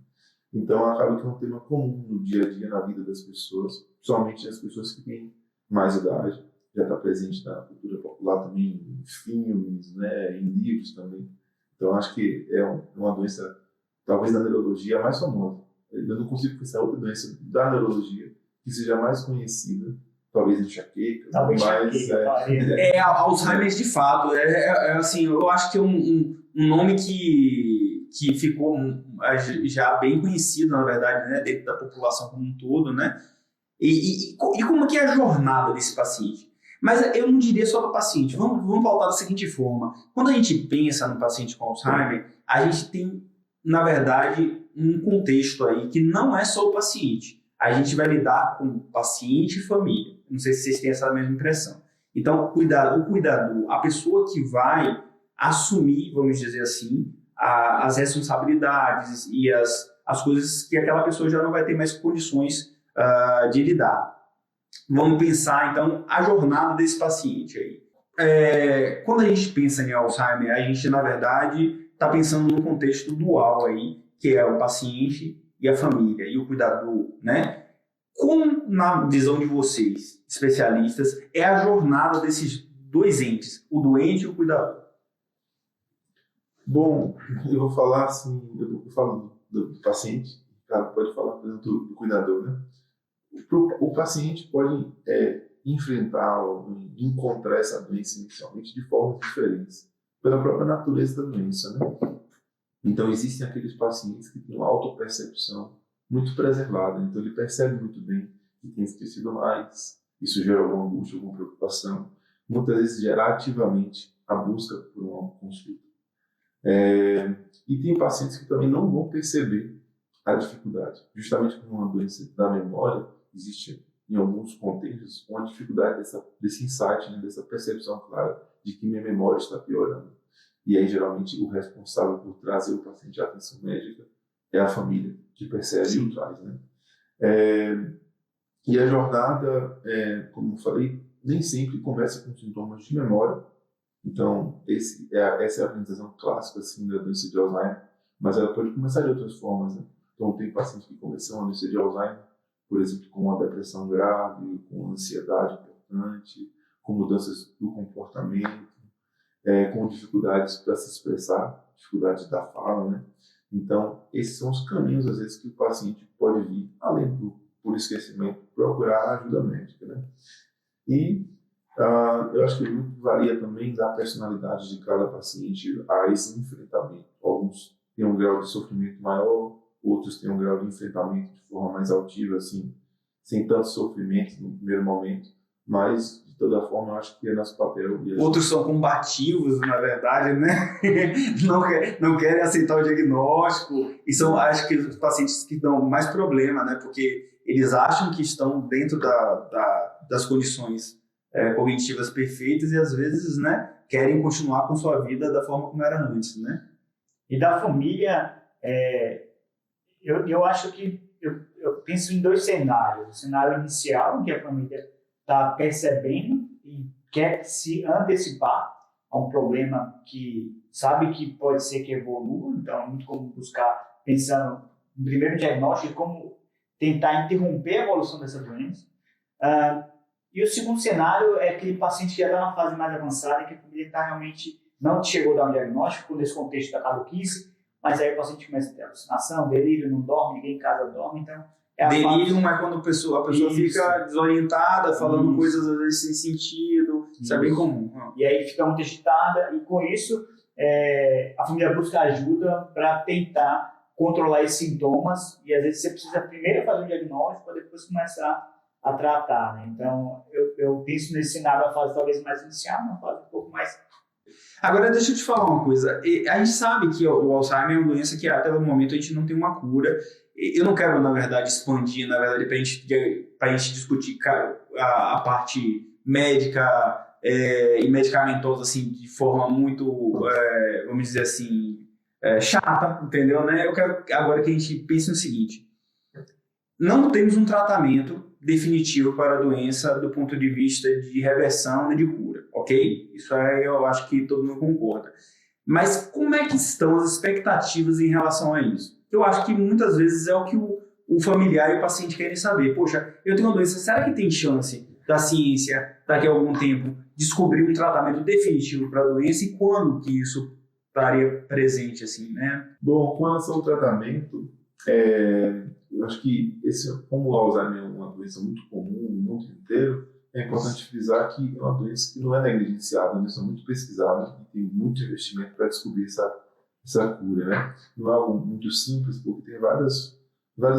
Então, acaba que é um tema comum no dia a dia, na vida das pessoas, principalmente as pessoas que têm mais idade, já está presente na cultura popular também, em filmes, né, em livros também. Então, acho que é uma doença, talvez na neurologia, a mais famosa. Eu não consigo pensar outra doença da neurologia que seja mais conhecida, talvez enxaqueca, Alzheimer de fato. Assim, eu acho que é um nome que ficou já bem conhecido, na verdade, né, dentro da população como um todo, né? E como que é a jornada desse paciente? Mas eu não diria só do paciente. Vamos voltar da seguinte forma. Quando a gente pensa no paciente com Alzheimer, a gente tem, na verdade, um contexto aí que não é só o paciente. A gente vai lidar com paciente e família. Não sei se vocês têm essa mesma impressão. Então, o cuidador, a pessoa que vai assumir, vamos dizer assim, as responsabilidades e as coisas que aquela pessoa já não vai ter mais condições de lidar. Vamos pensar, então, a jornada desse paciente aí. Quando a gente pensa em Alzheimer, a gente, na verdade, está pensando num contexto dual aí, que é o paciente e a família, e o cuidador, né? Como, na visão de vocês, especialistas, é a jornada desses dois entes, o doente e o cuidador? Bom, eu vou falar assim, eu falo do paciente, o cara pode falar, por exemplo, do cuidador, né? O paciente pode enfrentar ou encontrar essa doença inicialmente de formas diferentes, pela própria natureza da doença, né? Então, existem aqueles pacientes que têm uma autopercepção muito preservada, então ele percebe muito bem que tem esquecido mais, isso gera alguma angústia, alguma preocupação, muitas vezes gera ativamente a busca por uma consulta. E tem pacientes que também não vão perceber a dificuldade, justamente como uma doença da memória, existe em alguns contextos uma dificuldade desse insight, né, dessa percepção clara de que minha memória está piorando. E aí, geralmente, o responsável por trazer o paciente à atenção médica é a família, que percebe e o traz, né? E a jornada, como eu falei, nem sempre começa com sintomas de memória. Então, essa é a apresentação clássica assim, da doença de Alzheimer, mas ela pode começar de outras formas, né? Então, tem pacientes que começam a doença de Alzheimer, por exemplo, com uma depressão grave, com ansiedade importante, com mudanças do comportamento, com dificuldades para se expressar, dificuldades da fala, né? Então, esses são os caminhos, às vezes, que o paciente pode vir, além por esquecimento, procurar ajuda médica, né? E eu acho que muito varia também da personalidade de cada paciente a esse enfrentamento. Alguns têm um grau de sofrimento maior, outros têm um grau de enfrentamento de forma mais altiva, assim, sem tanto sofrimento no primeiro momento, mas de toda forma eu acho que é nosso papel. Outros são combativos, na verdade, né? não querem aceitar o diagnóstico, e são, acho que, os pacientes que dão mais problema, né? Porque eles acham que estão dentro das condições cognitivas perfeitas e às vezes, né, querem continuar com sua vida da forma como era antes, né? E da família, eu acho que penso em dois cenários. O cenário inicial, em que a família está percebendo e quer se antecipar a um problema que sabe que pode ser que evolua, então é muito comum buscar, pensando no primeiro diagnóstico, de como tentar interromper a evolução dessa doença. E o segundo cenário é aquele paciente que já está na fase mais avançada, que a família está realmente não chegou a dar um diagnóstico nesse contexto da caduquice, mas aí o paciente começa a ter alucinação, delírio, não dorme, ninguém em casa dorme, então... Delírio é quando a pessoa fica desorientada, falando coisas às vezes sem sentido, isso é bem comum. E aí fica muito agitada, e com isso a família busca ajuda para tentar controlar esses sintomas, e às vezes você precisa primeiro fazer um diagnóstico para depois começar a tratar, né? Então eu penso nesse cenário, a fase talvez mais inicial, uma fase um pouco mais... Agora, deixa eu te falar uma coisa. A gente sabe que o Alzheimer é uma doença que até o momento a gente não tem uma cura. Eu não quero, na verdade, expandir, na verdade, para a gente discutir a parte médica e medicamentosa, assim, de forma muito, vamos dizer assim, chata, entendeu? Né? Eu quero agora que a gente pense no seguinte. Não temos um tratamento definitivo para a doença do ponto de vista de reversão e de cura, ok? Isso aí eu acho que todo mundo concorda. Mas como é que estão as expectativas em relação a isso? Eu acho que muitas vezes é o que o familiar e o paciente querem saber. Poxa, eu tenho uma doença, será que tem chance da ciência, daqui a algum tempo, descobrir um tratamento definitivo para a doença e quando que isso estaria presente, assim, né? Bom, com relação ao tratamento, eu acho que como o Alzheimer é uma doença muito comum no mundo inteiro, é importante frisar que é uma doença que não é negligenciada, é uma doença muito pesquisada e tem muito investimento para descobrir essa cura, né? Não é algo muito simples, porque tem vários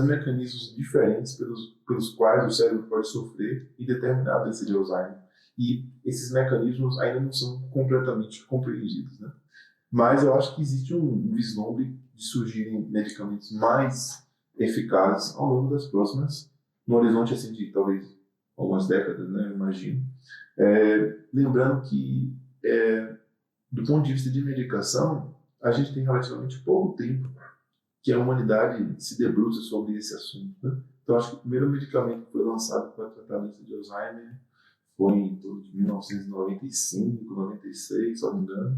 mecanismos diferentes pelos quais o cérebro pode sofrer em determinada doença de Alzheimer. E esses mecanismos ainda não são completamente compreendidos, né? Mas eu acho que existe um vislumbre de surgirem medicamentos mais eficazes ao longo das próximas, no horizonte assim de talvez algumas décadas, né, eu imagino. Lembrando que, do ponto de vista de medicação, a gente tem relativamente pouco tempo que a humanidade se debruça sobre esse assunto, né? Então, acho que o primeiro medicamento que foi lançado para tratar a doença de Alzheimer foi em torno de 1995, 96, se não me engano.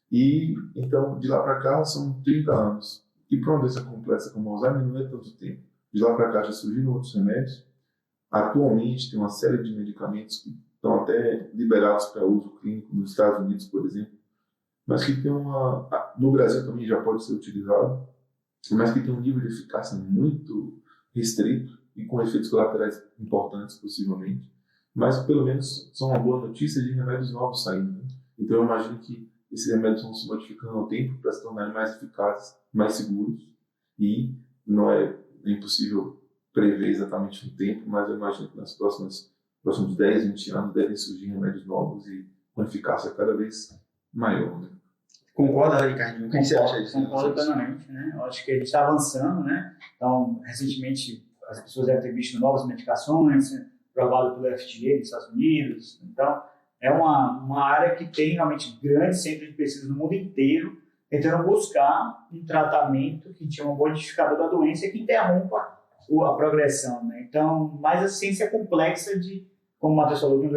E, então, de lá para cá, são 30 anos. E para uma doença complexa como Alzheimer não é tanto tempo. De lá para cá já surgiram outros remédios. Atualmente tem uma série de medicamentos que estão até liberados para uso clínico nos Estados Unidos, por exemplo, mas que tem no Brasil também já pode ser utilizado, mas que tem um nível de eficácia muito restrito e com efeitos colaterais importantes, possivelmente. Mas pelo menos são uma boa notícia de remédios novos saindo, né? Então eu imagino que esses remédios vão se modificando ao tempo para se tornarem mais eficazes, mais seguros, e não é impossível prever exatamente o tempo, mas eu imagino que nos próximos 10, 20 anos devem surgir remédios novos e com eficácia cada vez maior, né? Concorda, Ricardinho? O que você acha disso? Concordo plenamente, né? Eu acho que a gente está avançando, né? Então, recentemente, as pessoas devem ter visto novas medicações, né? Aprovado pelo FDA nos Estados Unidos. Então, é uma área que tem realmente grandes centros de pesquisa no mundo inteiro, tentando buscar um tratamento que tinha um bom identificador da doença e que interrompa a progressão, né? Então, mas a ciência é complexa como o Matheus falou, de uma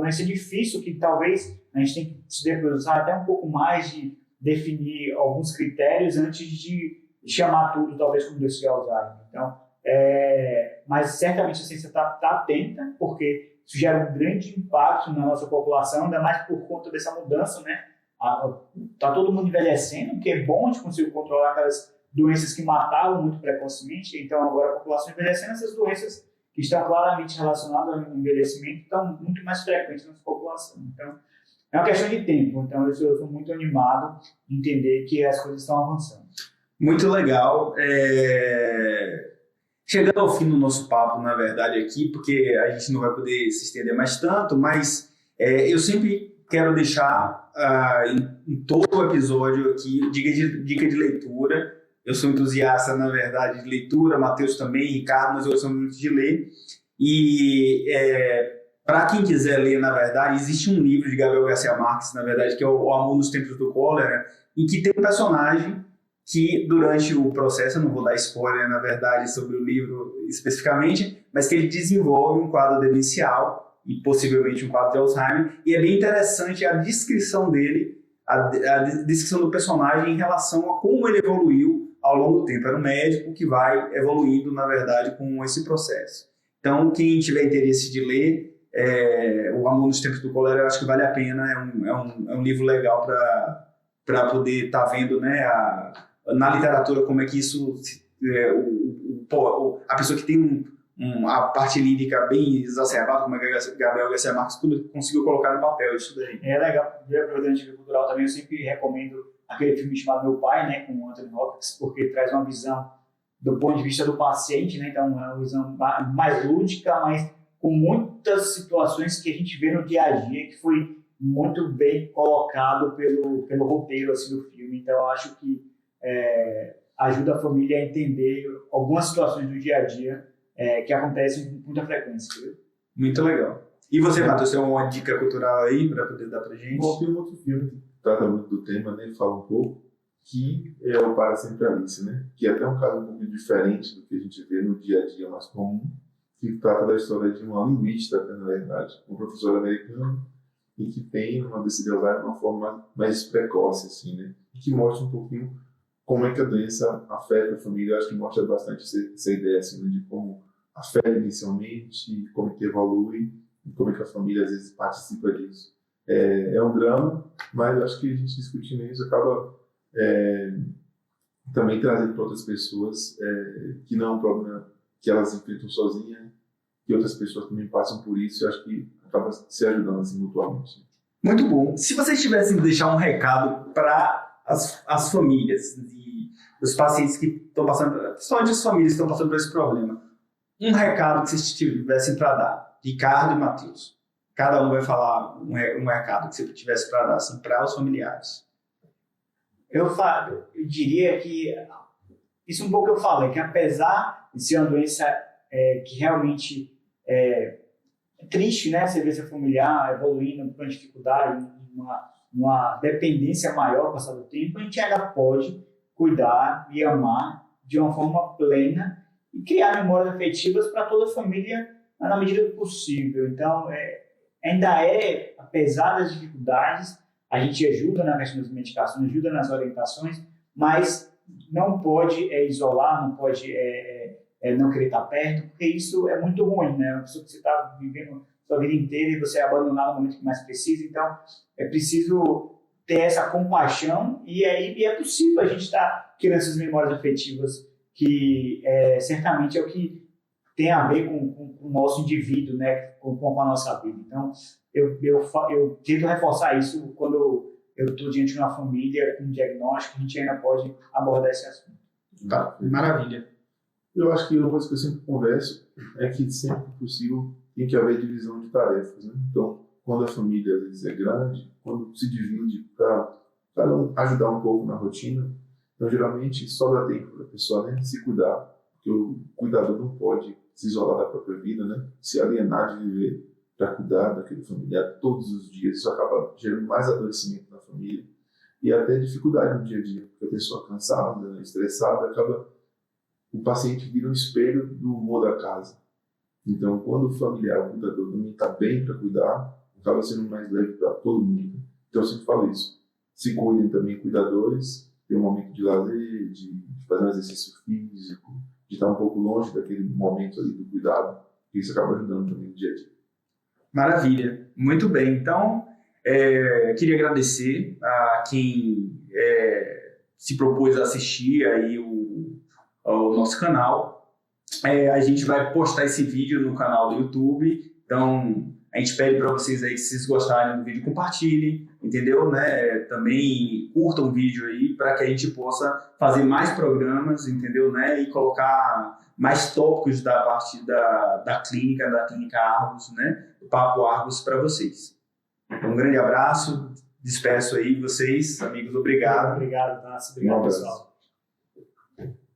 doença difícil, que talvez a gente tem que se debruçar até um pouco mais de definir alguns critérios antes de chamar tudo, talvez, como doença de Alzheimer. Então, mas certamente a ciência está atenta, porque isso gera um grande impacto na nossa população, ainda mais por conta dessa mudança, né? Está todo mundo envelhecendo, o que é bom, a gente conseguir controlar aquelas doenças que matavam muito precocemente. Então, agora a população envelhecendo, essas doenças que estão claramente relacionadas ao envelhecimento estão muito mais frequentes na população. Então, é uma questão de tempo. Então, eu sou muito animado de entender que as coisas estão avançando. Muito legal. Chegando ao fim do nosso papo, na verdade, aqui, porque a gente não vai poder se estender mais tanto, mas eu sempre quero deixar em todo o episódio aqui dica de leitura. Eu sou entusiasta, na verdade, de leitura, Matheus também, Ricardo, nós gostamos muito de ler. E para quem quiser ler, na verdade, existe um livro de Gabriel Garcia Marques, na verdade, que é O Amor nos Tempos do Cólera, em que tem um personagem que durante o processo, eu não vou dar spoiler, na verdade, sobre o livro especificamente, mas que ele desenvolve um quadro demencial e possivelmente um quadro de Alzheimer, e é bem interessante a descrição dele, a descrição do personagem em relação a como ele evoluiu ao longo do tempo. Era um médico que vai evoluindo, na verdade, com esse processo. Então, quem tiver interesse de ler, O Amor nos Tempos do Cólera, eu acho que vale a pena, é um livro legal para poder estar vendo, né, na literatura como é que isso, a pessoa que tem a parte lírica bem exacerbada, como é que Gabriel Garcia Marques conseguiu colocar no papel isso daí. É legal, ver a dica cultural também, eu sempre recomendo aquele filme chamado Meu Pai, né, com o Anthony Hopkins, porque traz uma visão do ponto de vista do paciente, né, então é uma visão mais lúdica, mas com muitas situações que a gente vê no dia a dia, que foi muito bem colocado pelo roteiro assim, do filme. Então eu acho que ajuda a família a entender algumas situações do dia a dia que acontecem com muita frequência. Viu? Muito legal. E você, Matheus, tem uma dica cultural aí para poder dar pra gente? Bom, tem um outro filme que trata muito do tema, né, fala um pouco, que é o Para Sempre Alice, né, que é até um caso um pouco diferente do que a gente vê no dia a dia mais comum, que trata da história de uma linguista, na verdade, um professor americano, e que tem uma doença de Alzheimer de uma forma mais precoce, assim, né, e que mostra um pouquinho como é que a doença afeta a família. Eu acho que mostra bastante essa ideia, assim, né, de como afeta inicialmente, como é que evolui, e como é que a família às vezes participa disso. É um drama, mas eu acho que a gente discutindo isso acaba também trazendo para outras pessoas que não é um problema que elas enfrentam sozinhas, que outras pessoas também passam por isso, e eu acho que acaba se ajudando assim, mutuamente. Muito bom. Se vocês tivessem que deixar um recado para as famílias e os pacientes que estão passando, principalmente as famílias que estão passando por esse problema, um recado que vocês tivessem para dar, Ricardo e Matheus, cada um vai falar um recado que você tivesse para dar assim, para os familiares. Eu diria que isso um pouco eu falei, que apesar de ser uma doença que realmente é triste, né? Você vê seu familiar evoluindo com dificuldade, uma dependência maior com o passar do tempo, a gente ainda pode cuidar e amar de uma forma plena e criar memórias afetivas para toda a família na medida do possível. Então, ainda apesar das dificuldades, a gente ajuda na questão das medicações, ajuda nas orientações, mas não pode isolar, não pode não querer estar perto, porque isso é muito ruim, né? Uma pessoa que você está vivendo sua vida inteira e você é abandonado no momento que mais precisa. Então, é preciso ter essa compaixão e é possível a gente estar criando essas memórias afetivas que certamente é o que tem a ver com o nosso indivíduo, né? Com a nossa vida. Então, eu tento reforçar isso quando eu estou diante de uma família com um diagnóstico, a gente ainda pode abordar esse assunto. Tá, maravilha. Eu acho que uma coisa que eu sempre converso é que sempre que possível tem que haver divisão de tarefas, né? Então, quando a família às vezes é grande, quando se divide para cada um ajudar um pouco na rotina, então geralmente sobra tempo para a pessoa, né, se cuidar, porque o cuidador não pode se isolar da própria vida, né, se alienar de viver para cuidar daquele familiar todos os dias. Isso acaba gerando mais adoecimento na família e até dificuldade no dia a dia, porque a pessoa cansada, estressada, o paciente vira um espelho do humor da casa. Então, quando o familiar, o cuidador, também está bem para cuidar, acaba sendo mais leve para todo mundo. Então, eu sempre falo isso. Se cuidem também, cuidadores, ter um momento de lazer, de fazer um exercício físico, de estar um pouco longe daquele momento ali do cuidado, que isso acaba ajudando também no dia a dia. Maravilha. Muito bem. Então, queria agradecer a quem se propôs a assistir aí o nosso canal. A gente vai postar esse vídeo no canal do YouTube, então a gente pede para vocês aí, se vocês gostarem do vídeo, compartilhem, entendeu? Né? Também curtam o vídeo aí para que a gente possa fazer mais programas, entendeu? Né? E colocar mais tópicos da parte da clínica Argos, né? Do Papo Argos para vocês. Então, um grande abraço, despeço aí vocês, amigos, obrigado. Obrigado, Tassi. Obrigado, pessoal.